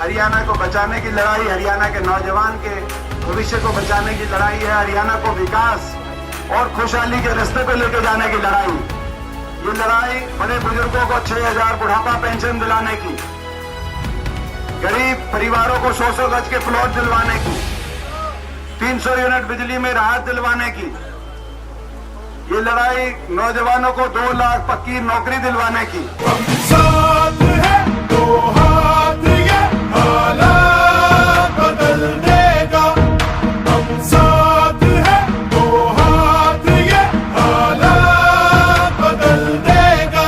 हरियाणा को बचाने की लड़ाई, हरियाणा के नौजवान के भविष्य को बचाने की लड़ाई है। हरियाणा को विकास और खुशहाली के रास्ते पे लेके जाने की लड़ाई। ये लड़ाई बड़े बुजुर्गों को 6,000 बुढ़ापा पेंशन दिलाने की, गरीब परिवारों को 100 गज के प्लॉट दिलवाने की, 300 यूनिट बिजली में राहत दिलवाने की। ये लड़ाई नौजवानों को 2 लाख पक्की नौकरी दिलवाने की। हम साथ हैं, दो हाथ ये हालात बदल देगा। हम साथ हैं, दो हाथ ये हालात बदल देगा।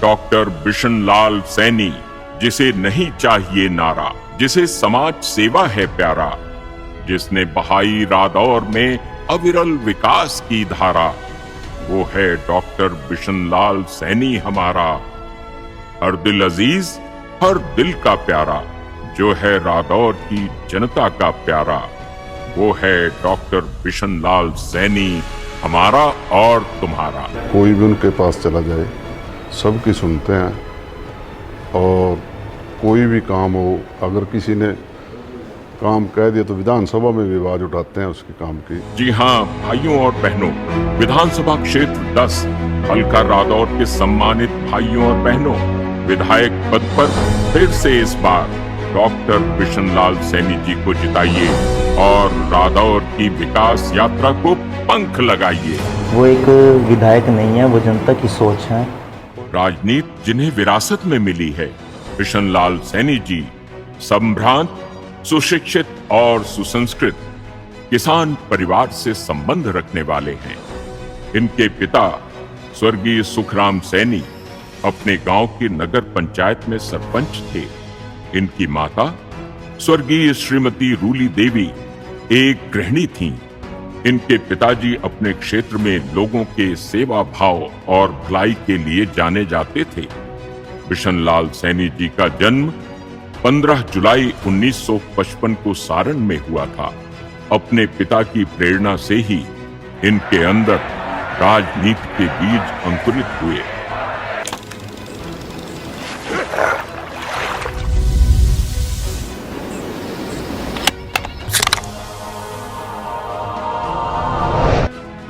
डॉक्टर बिशन लाल सैनी, जिसे नहीं चाहिए नारा, जिसे समाज सेवा है प्यारा, जिसने बहाई रादौर में अविरल विकास की धारा, वो है डॉक्टर बिशन लाल सैनी हमारा। हर दिल अजीज, हर दिल का प्यारा, जो है रादौर की जनता का प्यारा, वो है डॉक्टर बिशन लाल सैनी हमारा और तुम्हारा। कोई भी उनके पास चला जाए सबकी सुनते हैं, और कोई भी काम हो, अगर किसी ने काम कह दिया तो विधानसभा में भी आवाज उठाते हैं उसके काम की। जी हाँ भाइयों और बहनों, विधानसभा क्षेत्र 10 हल्का रादौर के सम्मानित भाइयों और बहनों, विधायक पद पर फिर से इस बार डॉक्टर बिशन लाल सैनी जी को जिताइए और रादौर की विकास यात्रा को पंख लगाइए। वो एक विधायक नहीं है, वो जनता की सोच है। राजनीति जिन्हें विरासत में मिली है, बिशन लाल सैनी जी संभ्रांत, सुशिक्षित और सुसंस्कृत किसान परिवार से संबंध रखने वाले हैं। इनके पिता स्वर्गीय सुखराम सैनी अपने गांव की नगर पंचायत में सरपंच थे। इनकी माता स्वर्गीय श्रीमती रूली देवी एक गृहिणी थीं। इनके पिताजी अपने क्षेत्र में लोगों के सेवा भाव और भलाई के लिए जाने जाते थे। बिशन लाल सैनी जी का जन्म 15 जुलाई 1955 को सारण में हुआ था। अपने पिता की प्रेरणा से ही इनके अंदर राजनीति के बीज अंकुरित हुए।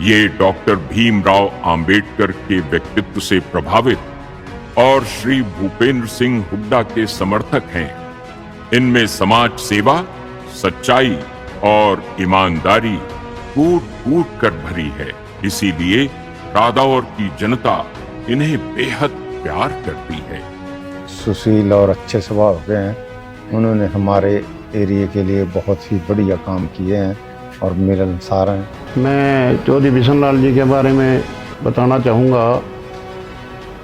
ये डॉक्टर भीमराव अंबेडकर के व्यक्तित्व से प्रभावित और श्री भूपेंद्र सिंह हुड्डा के समर्थक हैं। इनमें समाज सेवा, सच्चाई और ईमानदारी कूट-कूट कर भरी है। इसीलिए रादौर की जनता इन्हें बेहद प्यार करती है। सुशील और अच्छे स्वभाव के हैं। उन्होंने हमारे एरिया के लिए बहुत ही बढ़िया काम किए हैं और मिलनसार हैं। मैं चौधरी बिशन लाल जी के बारे में बताना चाहूँगा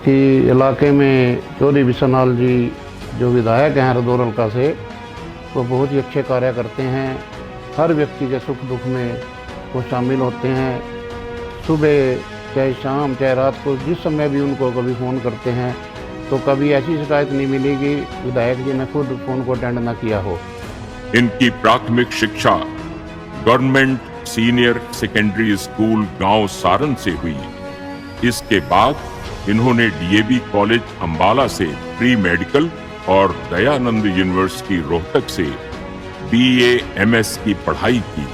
कि इलाके में चौधरी बिशन लाल जी जो विधायक हैं रादौर हल्का से, वो बहुत ही अच्छे कार्य करते हैं। हर व्यक्ति के सुख दुख में वो शामिल होते हैं। सुबह चाहे शाम चाहे रात को जिस समय भी उनको कभी फ़ोन करते हैं तो कभी ऐसी शिकायत नहीं मिलेगी विधायक जी ने खुद फ़ोन को अटेंड ना किया हो। इनकी प्राथमिक शिक्षा गवर्नमेंट सीनियर सेकेंडरी स्कूल गांव सारण से हुई। इसके बाद इन्होंने डीएवी कॉलेज अंबाला से प्री मेडिकल और दयानंद यूनिवर्सिटी रोहतक से बीए एमएस की पढ़ाई की।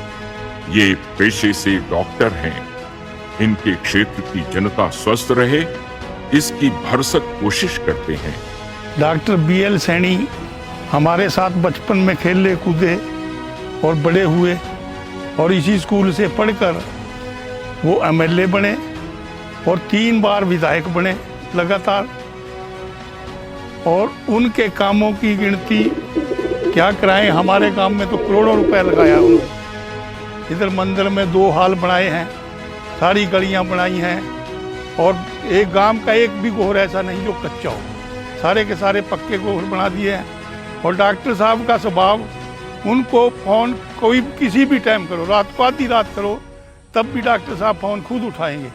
ये पेशे से डॉक्टर हैं। इनके क्षेत्र की जनता स्वस्थ रहे, इसकी भरसक कोशिश करते हैं। डॉक्टर बीएल सैनी हमारे साथ बचपन में खेले कूदे और बड़े हुए और इसी स्कूल से पढ़कर वो एमएलए बने और 3 बार विधायक बने लगातार। और उनके कामों की गिनती क्या कराएं। हमारे काम में तो करोड़ों रुपए लगाया उन्होंने। इधर मंदिर में 2 हाल बनाए हैं, सारी गलियां बनाई हैं, और एक गांव का एक भी गोहर ऐसा नहीं जो कच्चा हो, सारे के सारे पक्के गोहर बना दिए हैं। और डॉक्टर साहब का स्वभाव, उनको फ़ोन कोई किसी भी टाइम करो, रात को आधी रात करो, तब भी डॉक्टर साहब फ़ोन खुद उठाएंगे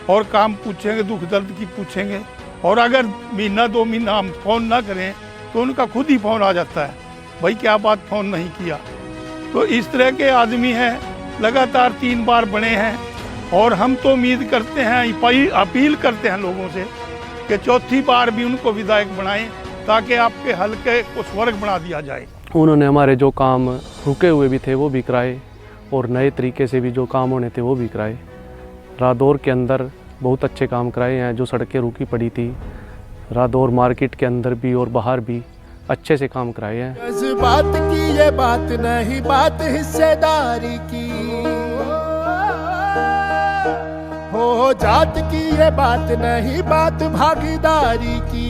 और काम पूछेंगे, दुख दर्द की पूछेंगे। और अगर महीना 2 महीना हम फ़ोन ना करें तो उनका खुद ही फ़ोन आ जाता है, भाई क्या बात फ़ोन नहीं किया। तो इस तरह के आदमी हैं, लगातार 3 बार बने हैं। और हम तो उम्मीद करते हैं, अपील करते हैं लोगों से कि 4थी बार भी उनको विधायक बनाएं, ताकि आपके हलके को स्वर्ग बना दिया जाए। उन्होंने हमारे जो काम रुके हुए भी थे वो भी कराए, और नए तरीके से भी जो काम होने थे वो भी कराए। रादौर के अंदर बहुत अच्छे काम कराए हैं। जो सड़कें रुकी पड़ी थी रादौर मार्केट के अंदर भी और बाहर भी अच्छे से काम कराए हैं। इस बात की ये बात नहीं, बात हिस्सेदारी की हो, जात की ये बात नहीं, बात भागीदारी की।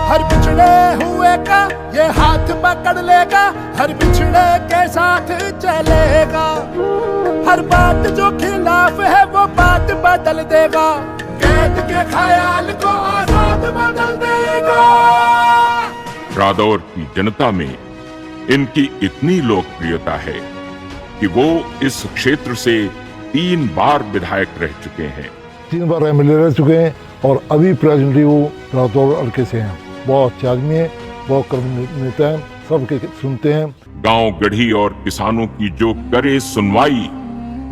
हर बिछड़े हुए का ये हाथ पकड़ लेगा, हर बिछड़े के साथ चलेगा। हर बात जो खिलाफ है वो बात बदल देगा, कैद के ख्याल को आजाद बदल देगा। रादौर की जनता में इनकी इतनी लोकप्रियता है कि वो इस क्षेत्र से 3 बार विधायक रह चुके हैं, 3 बार एमएलए रह चुके हैं, और अभी प्रेजेंटली वो रादौर हल्के से हैं। बहुत अच्छे आदमी है, बहुत कर्म नेता है, सबके सुनते हैं। गांव गढ़ी और किसानों की जो करे सुनवाई,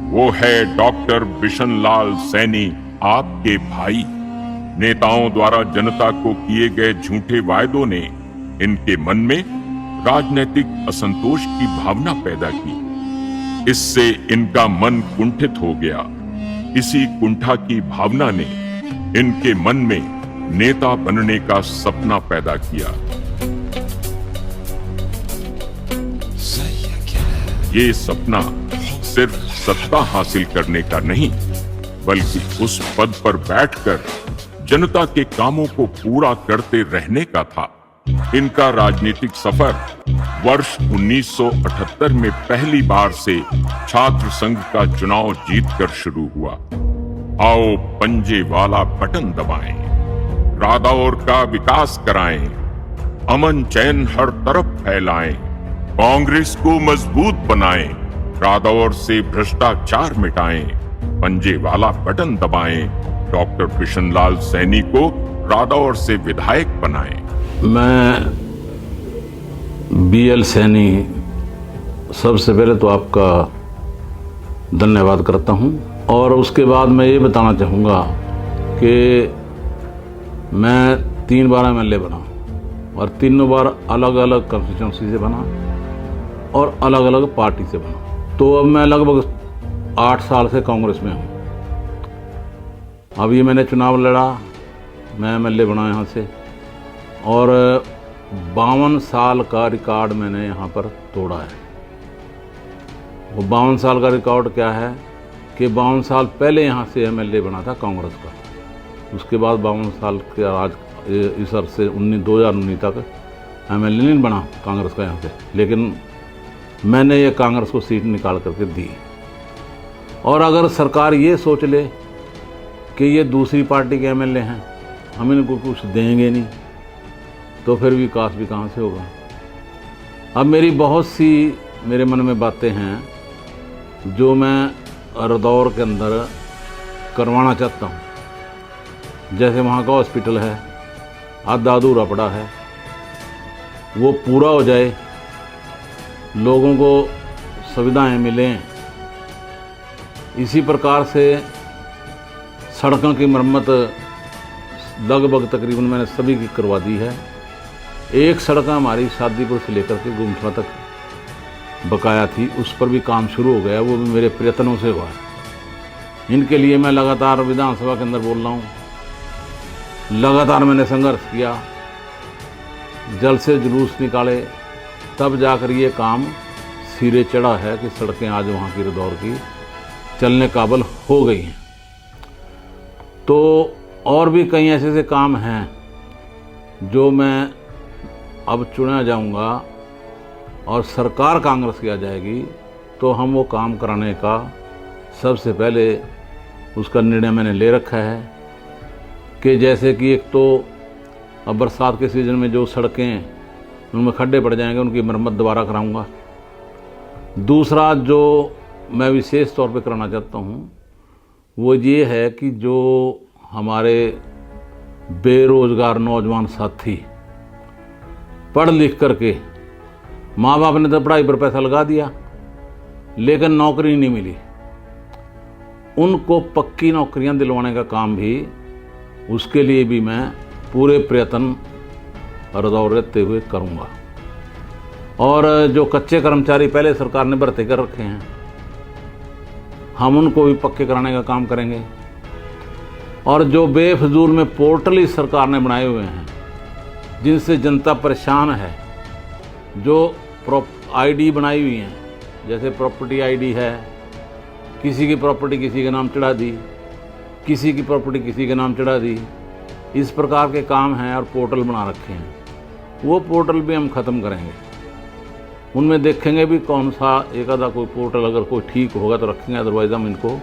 वो है डॉक्टर बिशन लाल सैनी, आपके भाई। नेताओं द्वारा जनता को किए गए झूठे वायदों ने इनके मन में राजनीतिक असंतोष की भावना पैदा की। इससे इनका मन कुंठित हो गया। इसी कुंठा की भावना ने इनके मन में नेता बनने का सपना पैदा किया। ये सपना सिर्फ सत्ता हासिल करने का नहीं, बल्कि उस पद पर बैठकर जनता के कामों को पूरा करते रहने का था। इनका राजनीतिक सफर वर्ष 1978 में पहली बार से छात्र संघ का चुनाव जीतकर शुरू हुआ। आओ पंजे वाला बटन दबाएं, रादौर का विकास कराएं, अमन चैन हर तरफ फैलाएं, कांग्रेस को मजबूत बनाएं, रादौर से भ्रष्टाचार मिटाएं, पंजे वाला बटन दबाएं, डॉक्टर बिशन लाल सैनी को रादौर से विधायक बनाएं। मैं BL सैनी सबसे पहले तो आपका धन्यवाद करता हूं, और उसके बाद मैं ये बताना चाहूँगा कि मैं 3 बार MLA बना, और 3 बार अलग अलग कंस्टिट्यूंसी से बना और अलग अलग पार्टी से बना। तो अब मैं लगभग 8 साल से कांग्रेस में हूँ। अब ये मैंने चुनाव लड़ा, मैं MLA बना यहाँ से, और 52 साल का रिकॉर्ड मैंने यहाँ पर तोड़ा है। वो 52 साल का रिकॉर्ड क्या है कि 52 साल पहले यहाँ से MLA बना था कांग्रेस का, उसके बाद 52 साल के आज इस अरसे 2019 तक MLA नहीं बना कांग्रेस का यहाँ से, लेकिन मैंने ये कांग्रेस को सीट निकाल करके दी। और अगर सरकार ये सोच ले कि ये दूसरी पार्टी के MLA हैं, हम इनको कुछ देंगे नहीं, तो फिर विकास भी कहाँ से होगा। अब मेरी बहुत सी मेरे मन में बातें हैं जो मैं रादौर के अंदर करवाना चाहता हूँ। जैसे वहाँ का हॉस्पिटल है, आधा अधूरा पड़ा है, वो पूरा हो जाए, लोगों को सुविधाएं मिलें। इसी प्रकार से सड़कों की मरम्मत लगभग तकरीबन मैंने सभी की करवा दी है। एक सड़क हमारी शादीपुर से लेकर के गुमठा तक बकाया थी, उस पर भी काम शुरू हो गया, वो भी मेरे प्रयत्नों से हुआ है। इनके लिए मैं लगातार विधानसभा के अंदर बोल रहा हूँ, लगातार मैंने संघर्ष किया, जल से जुलूस निकाले, तब जाकर ये काम सिरे चढ़ा है कि सड़कें आज वहाँ की रादौर की चलने काबिल हो गई हैं। तो और भी कई ऐसे ऐसे काम हैं जो मैं अब चुना जाऊंगा और सरकार कांग्रेस की आ जाएगी तो हम वो काम कराने का सबसे पहले उसका निर्णय मैंने ले रखा है कि जैसे कि एक तो अब बरसात के सीज़न में जो सड़कें उनमें खड्डे पड़ जाएंगे उनकी मरम्मत दोबारा कराऊंगा। दूसरा जो मैं विशेष तौर पे कराना चाहता हूँ वो ये है कि जो हमारे बेरोजगार नौजवान साथी पढ़ लिख करके माँ बाप ने तो पढ़ाई पर पैसा लगा दिया लेकिन नौकरी नहीं मिली, उनको पक्की नौकरियां दिलवाने का काम भी उसके लिए भी मैं पूरे प्रयत्न रदौर रहते हुए करूँगा। और जो कच्चे कर्मचारी पहले सरकार ने भर्ती कर रखे हैं हम उनको भी पक्के कराने का काम करेंगे। और जो बेफजूल में पोर्टल ही सरकार ने बनाए हुए हैं जिनसे जनता परेशान है, जो आईडी बनाई हुई हैं जैसे प्रॉपर्टी आईडी है, किसी की प्रॉपर्टी किसी के नाम चढ़ा दी, किसी की प्रॉपर्टी किसी के नाम चढ़ा दी, इस प्रकार के काम हैं और पोर्टल बना रखे हैं। वो पोर्टल भी हम ख़त्म करेंगे, उनमें देखेंगे भी कौन सा एक आधा कोई पोर्टल अगर कोई ठीक होगा तो रखेंगे, अदरवाइज़ हम इनको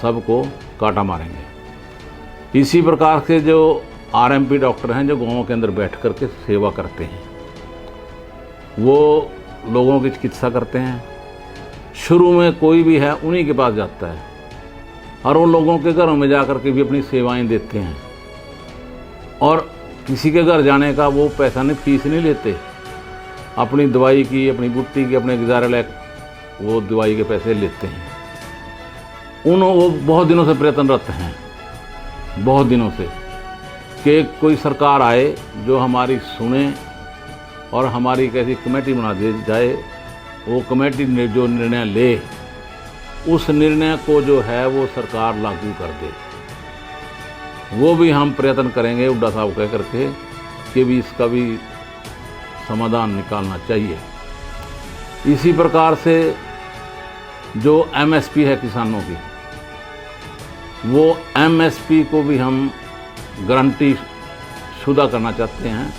सबको काटा मारेंगे। इसी प्रकार से जो आरएमपी डॉक्टर हैं जो गाँव के अंदर बैठ कर के सेवा करते हैं, वो लोगों की चिकित्सा करते हैं। शुरू में कोई भी है उन्हीं के पास जाता है और वो लोगों के घरों में जा कर के भी अपनी सेवाएं देते हैं और किसी के घर जाने का वो पैसा नहीं, फीस नहीं लेते। अपनी दवाई की, अपनी बुट्टी की, अपने गुजारे लायक वो दवाई के पैसे लेते हैं। वो बहुत दिनों से प्रयत्नरत हैं, बहुत दिनों से, कि कोई सरकार आए जो हमारी सुने और हमारी कैसी कमेटी बना दी जाए, वो कमेटी ने जो निर्णय ले उस निर्णय को जो है वो सरकार लागू कर दे। वो भी हम प्रयत्न करेंगे हुड्डा साहब कह करके कि भी इसका भी समाधान निकालना चाहिए। इसी प्रकार से जो एमएसपी है किसानों की, वो एमएसपी को भी हम गारंटी शुदा करना चाहते हैं।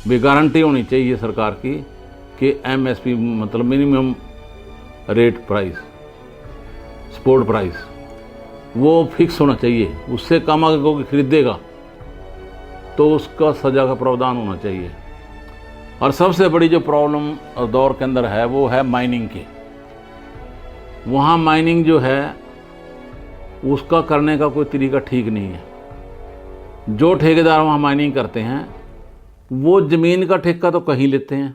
भी गारंटी होनी चाहिए सरकार की कि एमएसपी मतलब minimum rate price, support price, वो फिक्स होना चाहिए। उससे कम अगर कोई खरीदेगा तो उसका सजा का प्रावधान होना चाहिए। और सबसे बड़ी जो प्रॉब्लम दौर के अंदर है वो है माइनिंग की। वहाँ माइनिंग जो है उसका करने का कोई तरीका ठीक नहीं है। जो ठेकेदार वहाँ माइनिंग करते हैं वो ज़मीन का ठेका तो कहीं लेते हैं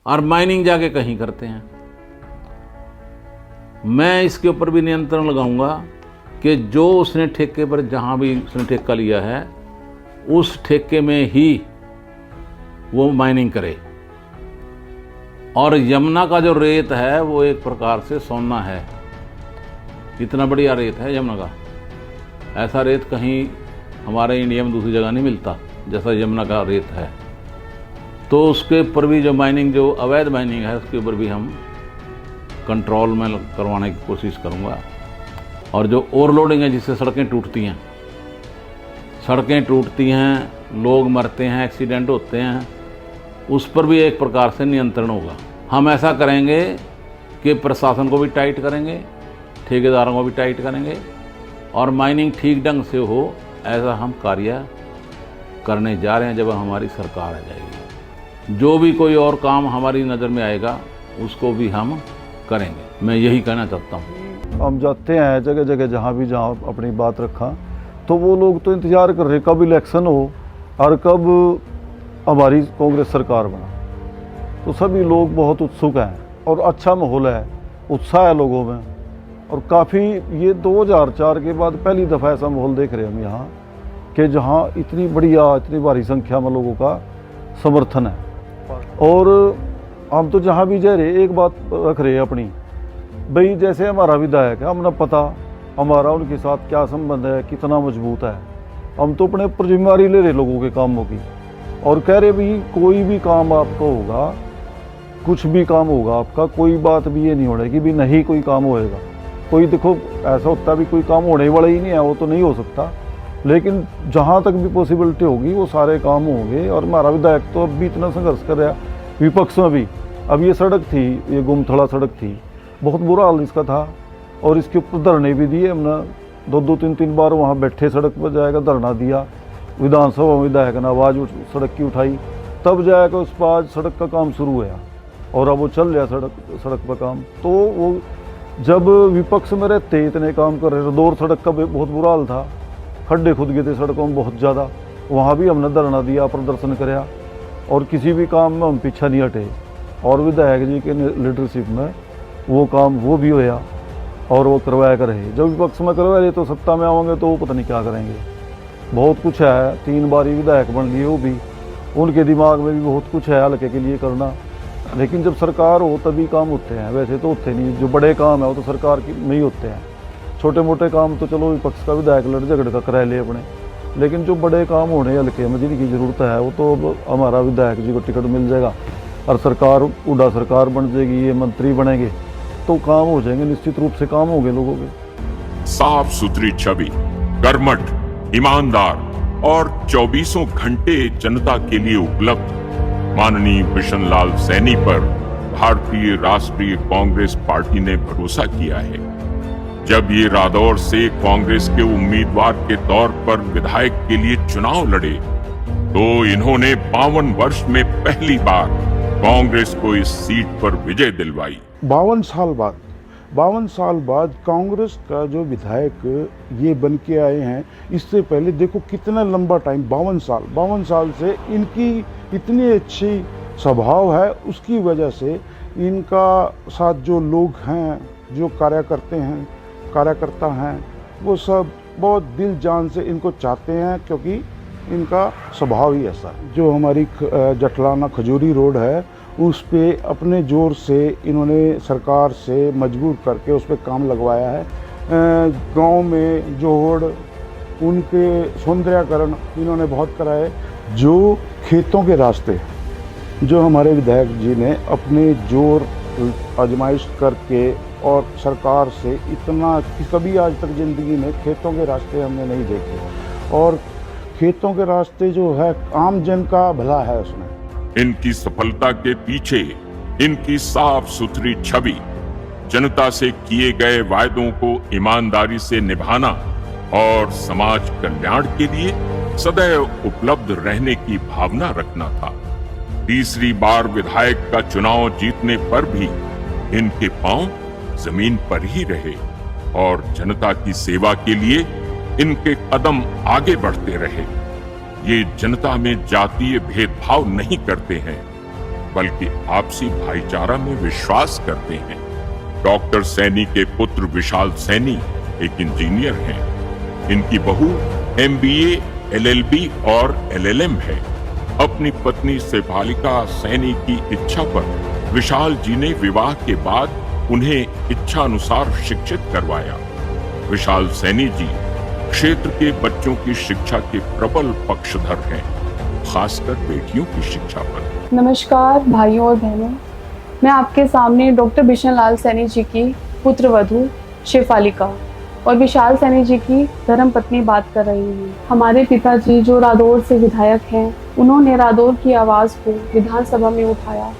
और माइनिंग जाके कहीं करते हैं। मैं इसके ऊपर भी नियंत्रण लगाऊंगा कि जो उसने ठेके पर, जहाँ भी उसने ठेका लिया है, उस ठेके में ही वो माइनिंग करे। और यमुना का जो रेत है वो एक प्रकार से सोना है, इतना बढ़िया रेत है यमुना का। ऐसा रेत कहीं हमारे इंडिया में दूसरी जगह नहीं मिलता जैसा यमुना का रेत है। तो उसके ऊपर भी जो माइनिंग, जो अवैध माइनिंग है, उसके ऊपर भी हम कंट्रोल में करवाने की कोशिश करूँगा। और जो ओवरलोडिंग है जिससे सड़कें टूटती हैं, लोग मरते हैं, एक्सीडेंट होते हैं, उस पर भी एक प्रकार से नियंत्रण होगा। हम ऐसा करेंगे कि प्रशासन को भी टाइट करेंगे, ठेकेदारों को भी टाइट करेंगे और माइनिंग ठीक ढंग से हो, ऐसा हम कार्य करने जा रहे हैं जब हमारी सरकार आ जाएगी। जो भी कोई और काम हमारी नज़र में आएगा उसको भी हम करेंगे। मैं यही कहना चाहता हूँ। हम जाते हैं जगह जगह, जहाँ अपनी बात रखा, तो वो लोग तो इंतज़ार कर रहे कब इलेक्शन हो और कब हमारी कांग्रेस सरकार बना। तो सभी लोग बहुत उत्सुक हैं और अच्छा माहौल है, उत्साह है लोगों में। और काफ़ी ये 2004 के बाद पहली दफ़ा ऐसा माहौल देख रहे हैं हम यहाँ कि जहाँ इतनी बढ़िया, इतनी भारी संख्या में लोगों का समर्थन है। और हम तो जहाँ भी जा रहे एक बात रख रहे हैं अपनी, भाई जैसे हमारा विधायक है, हमने पता हमारा उनके साथ क्या संबंध है, कितना मजबूत है। हम तो अपने ऊपर जिम्मेदारी ले रहे लोगों के कामों की और कह रहे भी कोई भी काम आपका होगा, कुछ भी काम होगा आपका, कोई बात भी ये नहीं होने कि भी नहीं कोई काम होएगा। कोई देखो ऐसा होता भी कोई काम होने वाला ही नहीं है, वो तो नहीं हो सकता। लेकिन जहाँ तक भी पॉसिबिलिटी होगी वो सारे काम होंगे। और हमारा विधायक तो अब भी इतना संघर्ष कर रहा विपक्ष में भी। अब ये सड़क थी, ये गुमथड़ा सड़क थी, बहुत बुरा हाल इसका था और इसके ऊपर धरने भी दिए हमने। 2-3 बार वहाँ बैठे, सड़क पर जाएगा धरना दिया, विधानसभा में विधायक ने आवाज़ सड़क की उठाई, तब जाएगा उस पर आज सड़क का काम शुरू हुआ और अब वो चल रहा सड़क पर काम। तो वो जब विपक्ष में रहते इतने काम कर रहे। रदौर सड़क का बहुत बुरा हाल था, खड्डे खुद गए थे सड़कों में बहुत ज़्यादा, वहाँ भी हमने धरना दिया, प्रदर्शन कराया और किसी भी काम में हम पीछा नहीं हटे। और विधायक जी के लीडरशिप में वो काम वो भी होया और वो करवाया कर रहे। जब विपक्ष में करवा रहे तो सत्ता में आवेंगे तो वो पता नहीं क्या करेंगे। बहुत कुछ है, 3 बार ही विधायक बन लिए, वो भी उनके दिमाग में भी बहुत कुछ है हल्के के लिए करना। लेकिन जब सरकार हो तभी काम होते हैं, वैसे तो होते नहीं। जो बड़े काम है वो तो सरकार की में ही होते हैं। छोटे मोटे काम तो चलो विपक्ष का विधायक लड़ झगड़ का करा ले अपने, लेकिन जो बड़े काम होने हल्के में जिनकी ज़रूरत है वो तो अब हमारा विधायक जी को टिकट मिल जाएगा और सरकार उड़ा सरकार बन जाएगी, ये मंत्री बनेंगे तो काम हो जाएंगे, निश्चित रूप से काम होंगे लोगों के। साफ सुथरी छवि, कर्मठ, ईमानदार और 24 घंटे जनता के लिए उपलब्ध माननीय बिशन लाल सैनी पर भारतीय राष्ट्रीय कांग्रेस पार्टी ने भरोसा किया है। जब ये रादौर से कांग्रेस के उम्मीदवार के तौर पर विधायक के लिए चुनाव लड़े तो इन्होंने 52 वर्ष में पहली बार कांग्रेस को इस सीट पर विजय दिलवाई। 52 साल बाद कांग्रेस का जो विधायक ये बन के आए हैं, इससे पहले देखो कितना लंबा टाइम, 52 साल से इनकी इतनी अच्छी स्वभाव है, उसकी वजह से इनका साथ जो लोग हैं, जो कार्यकर्ता हैं, वो सब बहुत दिल जान से इनको चाहते हैं क्योंकि इनका स्वभाव ही ऐसा है। जो हमारी जटलाना खजूरी रोड है उस पे अपने जोर से इन्होंने सरकार से मजबूर करके उस पर काम लगवाया है। गांव में जोड़ उनके सौंदर्यकरण इन्होंने बहुत कराए। जो खेतों के रास्ते जो हमारे विधायक जी ने अपने जोर आजमाइश करके और सरकार से इतना कभी आज तक ज़िंदगी में खेतों के रास्ते हमने नहीं देखे और खेतों के रास्ते जो है आम जन का भला है उसमें। इनकी सफलता के पीछे इनकी साफ सुथरी छवि, जनता से किए गए वायदों को ईमानदारी से निभाना और समाज कल्याण के लिए सदैव उपलब्ध रहने की भावना रखना था। तीसरी बार विधायक का चुनाव जीतने पर भी इनके पांव जमीन पर ही रहे और जनता की सेवा के लिए इनके कदम आगे बढ़ते रहे। ये जनता में जातीय भेदभाव नहीं करते हैं बल्कि आपसी भाईचारा में विश्वास करते हैं। डॉक्टर सैनी के पुत्र विशाल सैनी एक इंजीनियर हैं। इनकी बहू MBA, LLB और LLM है। अपनी पत्नी शेफालिका सैनी की इच्छा पर विशाल जी ने विवाह के बाद उन्हें इच्छा अनुसार शिक्षित करवाया। विशाल सैनी जी क्षेत्र के बच्चों की शिक्षा के प्रबल पक्षधर हैं, खासकर बेटियों की शिक्षा पर। नमस्कार भाइयों और बहनों, मैं आपके सामने डॉक्टर बिशन लाल सैनी जी की पुत्रवधू शेफालिका और विशाल सैनी जी की धर्मपत्नी बात कर रही हूँ। हमारे पिताजी जो रादौर से विधायक हैं, उन्होंने रादौर की आवाज़ को विधानसभा में उठाया।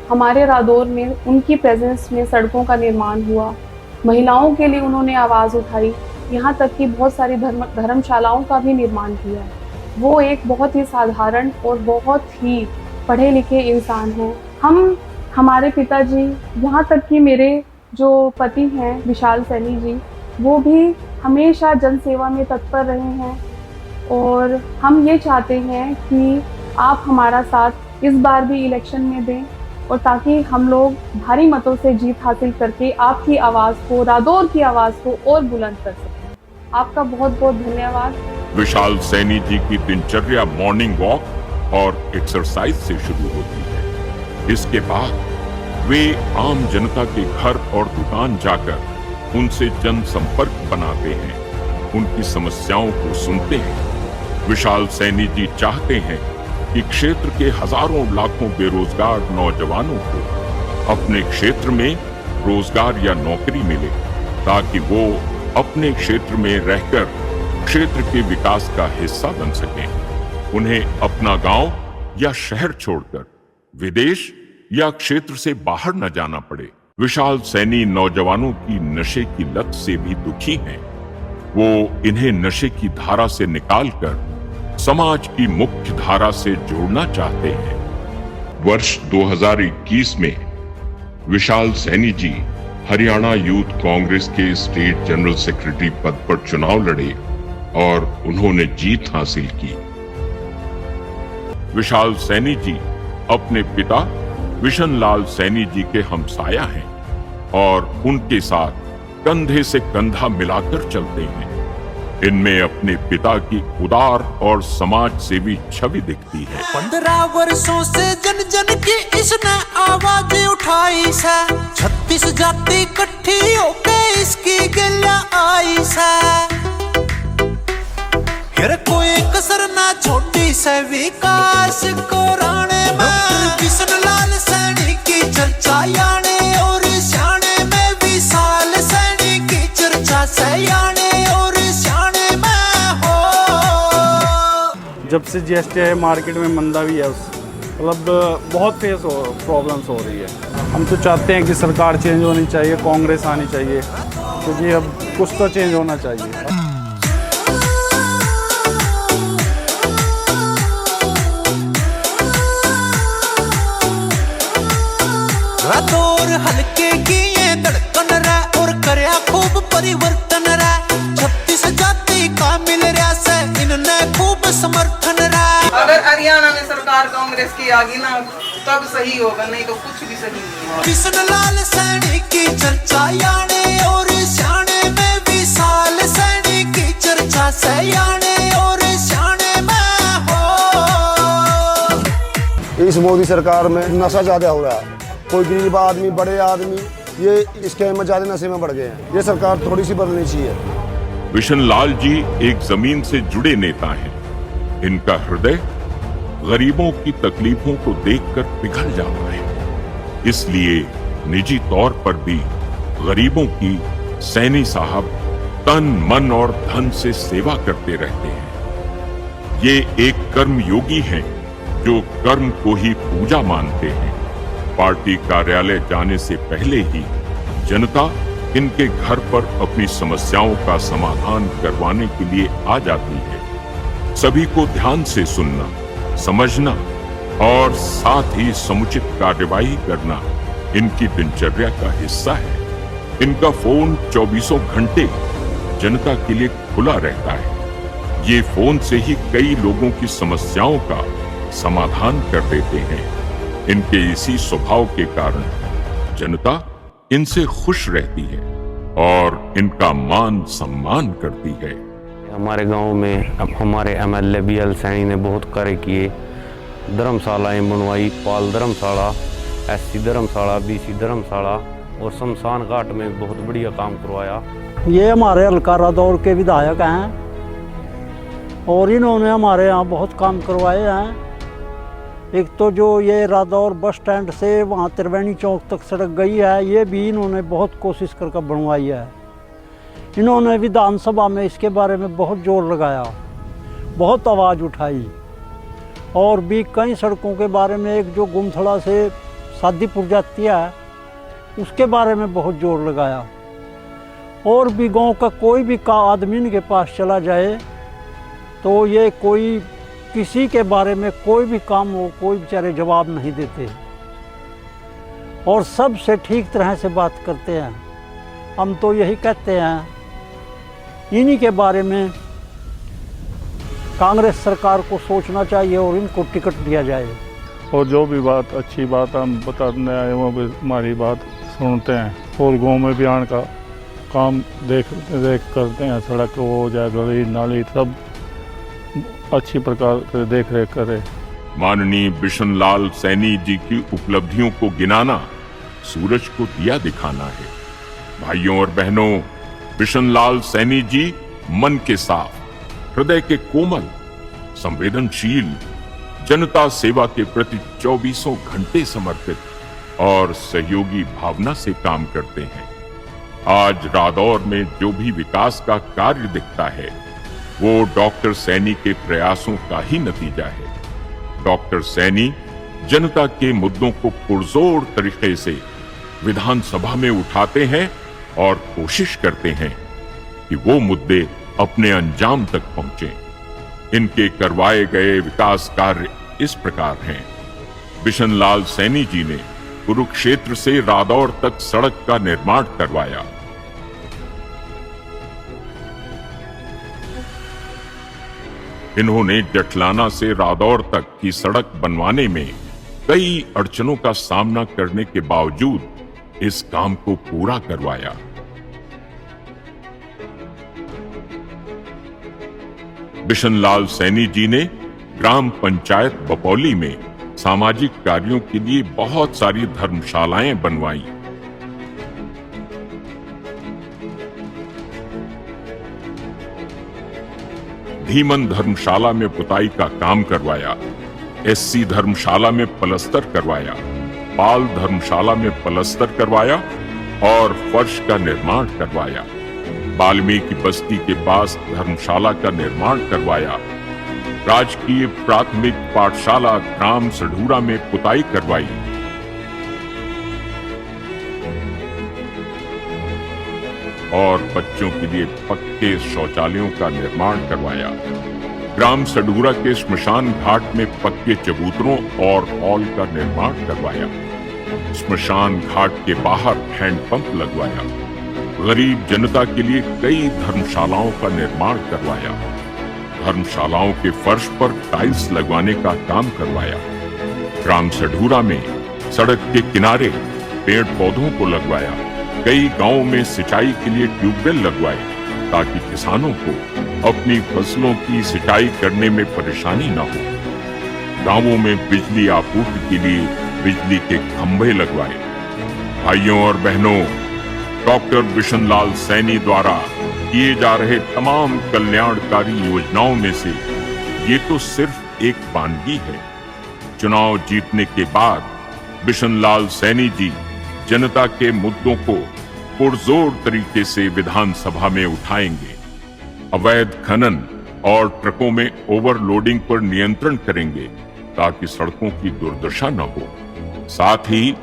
हमारे रादौर में उनकी प्रेजेंस में सड़कों का निर्माण हुआ, महिलाओं के लिए उन्होंने आवाज़ उठाई, यहाँ तक कि बहुत सारी धर्मशालाओं का भी निर्माण किया। वो एक बहुत ही साधारण और बहुत ही पढ़े लिखे इंसान हैं। हमारे पिताजी, यहाँ तक कि मेरे जो पति हैं विशाल सैनी जी, वो भी हमेशा जनसेवा में तत्पर रहे हैं और हम ये चाहते हैं कि आप हमारा साथ इस बार भी इलेक्शन में दें और ताकि हम लोग भारी मतों से जीत हासिल करके आपकी आवाज़ को, रादौर की आवाज़ को और बुलंद कर सकें। आपका बहुत बहुत धन्यवाद। विशाल सैनी जी की दिनचर्या मॉर्निंग वॉक और एक्सरसाइज से शुरू होती है। इसके बाद वे आम जनता के घर और दुकान जाकर उनसे जनसंपर्क बनाते हैं, उनकी समस्याओं को सुनते हैं। विशाल सैनी जी चाहते हैं कि क्षेत्र के हजारों लाखों बेरोजगार नौजवानों को अपने क्षेत्र में रोजगार या नौकरी मिले ताकि वो अपने क्षेत्र में रहकर क्षेत्र के विकास का हिस्सा बन सकें, उन्हें अपना गांव या शहर छोड़कर विदेश या क्षेत्र से बाहर न जाना पड़े। विशाल सैनी नौजवानों की नशे की लत से भी दुखी हैं। वो इन्हें नशे की धारा से निकालकर समाज की मुख्य धारा से जोड़ना चाहते हैं। वर्ष 2021 में विशाल सैनी जी हरियाणा यूथ कांग्रेस के स्टेट जनरल सेक्रेटरी पद पर चुनाव लड़े और उन्होंने जीत हासिल की। विशाल सैनी जी अपने पिता बिशन लाल सैनी जी के हमसाया हैं और उनके साथ कंधे से कंधा मिलाकर चलते हैं। इनमें अपने पिता की उदार और समाज सेवी छवि दिखती है। 15 वर्षों से जन जन की इसने आवाज उठाई से, 36 जाति इकट्ठी होके इसकी गला आई से। फिर कोई कसर ना छोटी से विकास को राणे में बिशन लाल सैनी की चर्चा याने और सियाने में विशाल सैनी की चर्चा सयाने और सियाने में हो। जब से जीएसटी है मार्केट में मंदा भी है, मतलब बहुत प्रॉब्लम्स हो रही है। हम तो चाहते हैं कि सरकार चेंज होनी चाहिए, कांग्रेस आनी चाहिए, क्योंकि अब कुछ तो चेंज होना चाहिए। रातोर हल्के की ये धड़कन रा और करया खूब परिवर्तन रा, 36 जाति का मिल रहा से इनने खूब समर्थन रा। अगर हरियाणा में सरकार कांग्रेस की आगी ना तब सही होगा, नहीं तो कुछ भी सही नहीं होगा। बिशन लाल सैनी की चर्चा याने और सियाने में विशाल सैनी की चर्चा सयाने और सियाने में हो। इस मोदी सरकार में नशा ज्यादा हो रहा है। कोई गरीब आदमी, बड़े आदमी, ये स्कैम में ज्यादा नशे में बढ़ गए हैं। ये सरकार थोड़ी सी बदलनी चाहिए। बिशन लाल जी एक जमीन से जुड़े नेता हैं। इनका हृदय गरीबों की तकलीफों को देखकर पिघल जाता है। इसलिए निजी तौर पर भी गरीबों की सैनी साहब तन, मन और धन से सेवा करते रहते हैं। ये एक कर्म योगी हैं जो कर्म को ही पूजा मानते हैं। पार्टी कार्यालय जाने से पहले ही जनता इनके घर पर अपनी समस्याओं का समाधान करवाने के लिए आ जाती है। सभी को ध्यान से सुनना, समझना और साथ ही समुचित कार्यवाही करना इनकी दिनचर्या का हिस्सा है। इनका फोन 24 घंटे जनता के लिए खुला रहता है। ये फोन से ही कई लोगों की समस्याओं का समाधान कर देते हैं। इनके इसी स्वभाव के कारण जनता इनसे खुश रहती है और इनका मान सम्मान करती है। हमारे गांव में अब हमारे एमएलए बीएल सैनी ने बहुत कार्य किए। धर्मशालाएं बनवाई, पाल धर्मशाला, एससी धर्मशाला, बीसी धर्मशाला और शमशान घाट में बहुत बढ़िया काम करवाया। ये हमारे हल्का रादौर के विधायक हैं और इन्होंने हमारे यहाँ बहुत काम करवाए हैं। एक तो जो ये रादौर बस स्टैंड से वहाँ त्रिवेणी चौक तक सड़क गई है, ये भी इन्होंने बहुत कोशिश करके बनवाई है। इन्होंने विधानसभा में इसके बारे में बहुत जोर लगाया, बहुत आवाज़ उठाई और भी कई सड़कों के बारे में, एक जो गुमथड़ा से सादीपुर जाती है उसके बारे में बहुत जोर लगाया। और भी गांव का कोई भी आदमी इनके पास चला जाए तो ये कोई किसी के बारे में कोई भी काम हो, कोई बेचारे जवाब नहीं देते और सबसे ठीक तरह से बात करते हैं। हम तो यही कहते हैं इन्हीं के बारे में कांग्रेस सरकार को सोचना चाहिए और इनको टिकट दिया जाए। और जो भी बात अच्छी बात हम बताने आए वो भी हमारी बात सुनते हैं और गाँव में भी आने का काम देख करते हैं। सड़क हो जाए, गली नाली, सब अच्छी प्रकार से देख रेख करे। माननीय बिशन लाल सैनी जी की उपलब्धियों को गिनाना सूरज को दिया दिखाना है। भाइयों और बहनों, बिशन लाल सैनी जी मन के साफ, हृदय के कोमल, संवेदनशील, जनता सेवा के प्रति 24 घंटे समर्पित और सहयोगी भावना से काम करते हैं। आज रादौर में जो भी विकास का कार्य दिखता है वो डॉक्टर सैनी के प्रयासों का ही नतीजा है। डॉक्टर सैनी जनता के मुद्दों को पुरजोर तरीके से विधानसभा में उठाते हैं और कोशिश करते हैं कि वो मुद्दे अपने अंजाम तक पहुंचे। इनके करवाए गए विकास कार्य इस प्रकार हैं। बिशन लाल सैनी जी ने कुरुक्षेत्र से रादौर तक सड़क का निर्माण करवाया। इन्होंने जटलाना से रादौर तक की सड़क बनवाने में कई अड़चनों का सामना करने के बावजूद इस काम को पूरा करवाया। बिशन लाल सैनी जी ने ग्राम पंचायत बपौली में सामाजिक कार्यों के लिए बहुत सारी धर्मशालाएं बनवाई। धीमन धर्मशाला में पुताई का काम करवाया, एससी धर्मशाला में पलस्तर करवाया, पाल धर्मशाला में पलस्तर करवाया और फर्श का निर्माण करवाया। वाल्मीकि बस्ती के पास धर्मशाला का निर्माण करवाया। राजकीय प्राथमिक पाठशाला ग्राम सढूरा में पुताई करवाई। और बच्चों के लिए पक्के शौचालयों का निर्माण करवाया। ग्राम सढूरा के श्मशान घाट में पक्के चबूतरों और हॉल का निर्माण करवाया। श्मशान घाट के बाहर हैंडपंप लगवाया। गरीब जनता के लिए कई धर्मशालाओं का निर्माण करवाया। धर्मशालाओं के फर्श पर टाइल्स लगवाने का काम करवाया। ग्राम सढूरा में सड़क के किनारे पेड़ पौधों को लगवाया। कई गांवों में सिंचाई के लिए ट्यूबवेल लगवाए ताकि किसानों को अपनी फसलों की सिंचाई करने में परेशानी न हो। गांवों में बिजली आपूर्ति के लिए बिजली के खंभे लगवाए। भाइयों और बहनों, डॉक्टर बिशन लाल सैनी द्वारा किए जा रहे तमाम कल्याणकारी योजनाओं में से ये तो सिर्फ एक वानगी है। चुनाव जीतने के बाद बिशन लाल सैनी जी जनता के मुद्दों को पुरजोर तरीके से विधानसभा में उठाएंगे। अवैध खनन और ट्रकों में ओवरलोडिंग पर नियंत्रण करेंगे ताकि सड़कों की दुर्दशा न हो। साथ ही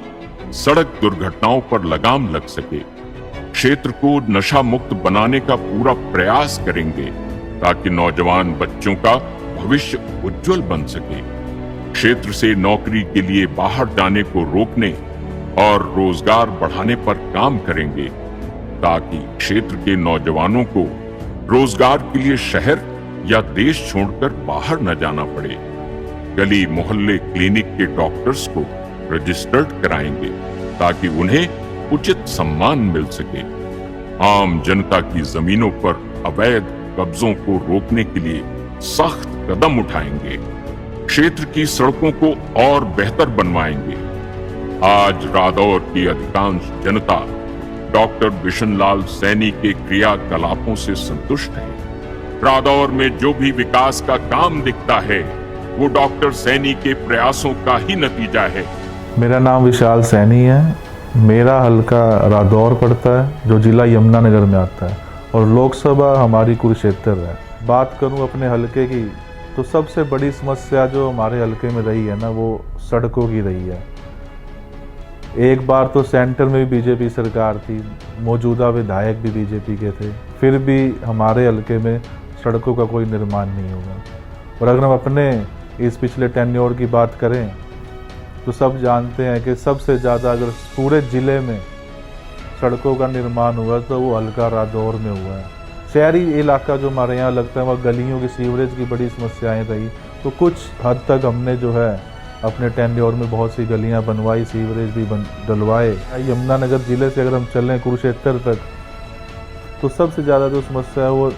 सड़क दुर्घटनाओं पर लगाम लग सके। क्षेत्र को नशा मुक्त बनाने का पूरा प्रयास करेंगे ताकि नौजवान बच्चों का भविष्य उज्जवल बन सके। क्षेत्र से नौकरी के लिए बाहर जाने को रोकने और रोजगार बढ़ाने पर काम करेंगे ताकि क्षेत्र के नौजवानों को रोजगार के लिए शहर या देश छोड़कर बाहर न जाना पड़े। गली मोहल्ले क्लिनिक के डॉक्टर्स को रजिस्टर्ड कराएंगे ताकि उन्हें उचित सम्मान मिल सके। आम जनता की जमीनों पर अवैध कब्जों को रोकने के लिए सख्त कदम उठाएंगे। क्षेत्र की सड़कों को और बेहतर बनवाएंगे। आज रादौर की अधिकांश जनता डॉक्टर बिशन लाल सैनी के क्रियाकलापों से संतुष्ट है। रादौर में जो भी विकास का काम दिखता है वो डॉक्टर सैनी के प्रयासों का ही नतीजा है। मेरा नाम विशाल सैनी है। मेरा हल्का रादौर पड़ता है जो जिला यमुनानगर में आता है और लोकसभा हमारी कुरुक्षेत्र है। बात करूं अपने हलके की तो सबसे बड़ी समस्या जो हमारे हलके में रही है ना वो सड़कों की रही है। एक बार तो सेंटर में भी बीजेपी सरकार थी, मौजूदा विधायक भी बीजेपी के थे, फिर भी हमारे हलके में सड़कों का कोई निर्माण नहीं हुआ। और अगर हम अपने इस पिछले टेन्योर की बात करें तो सब जानते हैं कि सबसे ज़्यादा अगर पूरे ज़िले में सड़कों का निर्माण हुआ तो वो हल्का रादौर में हुआ है। शहरी इलाका जो हमारे यहाँ लगता है वहाँ गलियों की सीवरेज की बड़ी समस्याएं रही, तो कुछ हद तक हमने जो है अपने टेन्योर में बहुत सी गलियाँ बनवाई, सीवरेज भी डलवाए। यमुनानगर ज़िले से अगर हम चलें कुरुक्षेत्र तक तो सबसे ज़्यादा जो समस्या है वो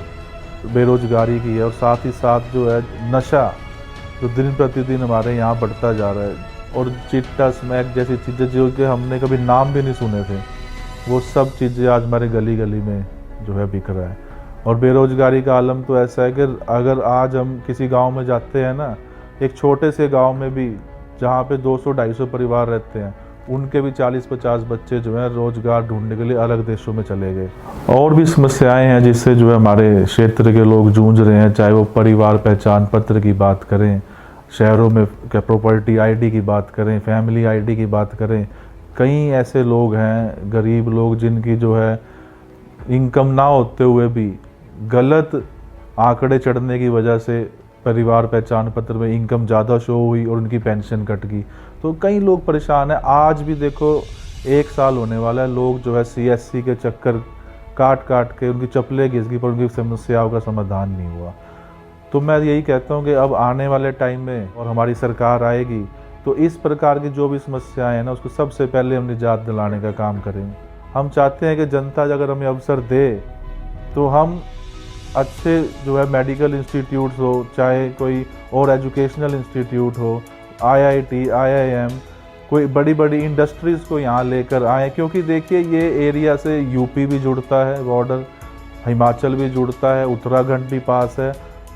बेरोजगारी की है और साथ ही साथ जो है नशा जो दिन प्रतिदिन हमारे यहाँ बढ़ता जा रहा है और चिट्टा स्मैक जैसी चीज़ें जो कि हमने कभी नाम भी नहीं सुने थे वो सब चीज़ें आज हमारे गली गली में जो है बिक रहा है। और बेरोजगारी का आलम तो ऐसा है कि अगर आज हम किसी गांव में जाते हैं ना, एक छोटे से गांव में भी जहां पे 200-250 परिवार रहते हैं उनके भी 40-50 बच्चे जो हैं रोजगार ढूंढने के लिए अलग देशों में चले गए। और भी समस्याएं हैं जिससे जो है हमारे क्षेत्र के लोग जूझ रहे हैं, चाहे वो परिवार पहचान पत्र की बात करें, शहरों में क्या प्रॉपर्टी आईडी की बात करें, फैमिली आईडी की बात करें। कई ऐसे लोग हैं, गरीब लोग, जिनकी जो है इनकम ना होते हुए भी गलत आंकड़े चढ़ने की वजह से परिवार पहचान पत्र में इनकम ज़्यादा शो हुई और उनकी पेंशन कट गई। तो कई लोग परेशान हैं। आज भी देखो 1 साल होने वाला है, लोग जो है CSC के चक्कर काट के उनकी चप्पलें घिस गई पर उनकी समस्याओं का समाधान नहीं हुआ। तो मैं यही कहता हूँ कि अब आने वाले टाइम में और हमारी सरकार आएगी तो इस प्रकार की जो भी समस्याएं हैं ना, उसको सबसे पहले हम निजात दिलाने का काम करेंगे। हम चाहते हैं कि जनता अगर हमें अवसर दे तो हम अच्छे जो है मेडिकल इंस्टीट्यूट्स हो, चाहे कोई और एजुकेशनल इंस्टीट्यूट हो, IIT, IIM, कोई बड़ी बड़ी इंडस्ट्रीज़ को यहाँ लेकर आए। क्योंकि देखिए ये एरिया से यूपी भी जुड़ता है, बॉर्डर हिमाचल भी जुड़ता है, उत्तराखंड भी पास है।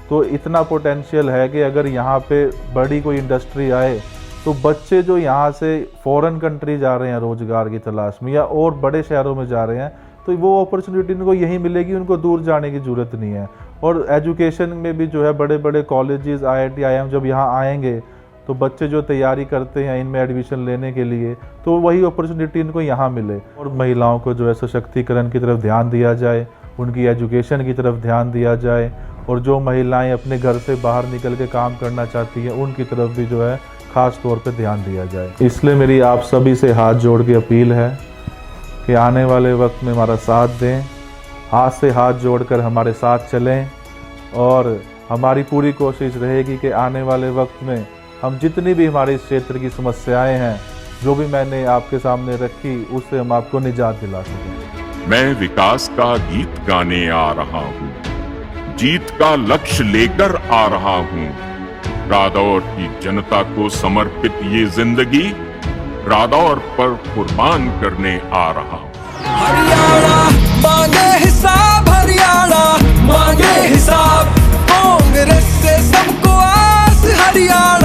तो इतना पोटेंशियल है कि अगर यहाँ पे बड़ी कोई इंडस्ट्री आए तो बच्चे जो यहाँ से फॉरेन कंट्री जा रहे हैं रोज़गार की तलाश में या और बड़े शहरों में जा रहे हैं, तो वो अपॉर्चुनिटी उनको यहीं मिलेगी, उनको दूर जाने की ज़रूरत नहीं है। और एजुकेशन में भी जो है बड़े बड़े कॉलेजेस, IIT, IIM जब यहाँ आएंगे तो बच्चे जो तैयारी करते हैं इनमें एडमिशन लेने के लिए, तो वही अपॉर्चुनिटी इनको यहाँ मिले। और महिलाओं को जो है सशक्तिकरण की तरफ ध्यान दिया जाए, उनकी एजुकेशन की तरफ ध्यान दिया जाए, और जो महिलाएं अपने घर से बाहर निकल के काम करना चाहती हैं उनकी तरफ भी जो है ख़ास तौर पे ध्यान दिया जाए। इसलिए मेरी आप सभी से हाथ जोड़ के अपील है कि आने वाले वक्त में हमारा साथ दें, हाथ से हाथ जोड़कर हमारे साथ चलें, और हमारी पूरी कोशिश रहेगी कि आने वाले वक्त में हम जितनी भी हमारे इस क्षेत्र की समस्याएं हैं, जो भी मैंने आपके सामने रखी, उससे हम आपको निजात दिला सकें। मैं विकास का गीत गाने आ रहा हूँ, जीत का लक्ष्य लेकर आ रहा हूँ। रादौर की जनता को समर्पित ये जिंदगी रादौर पर कुर्बान करने आ रहा हूँ। हरियाणा मांगे हिसाब, हरियाणा मांगे हिसाब, कांग्रेस से सबको आस, हरियाणा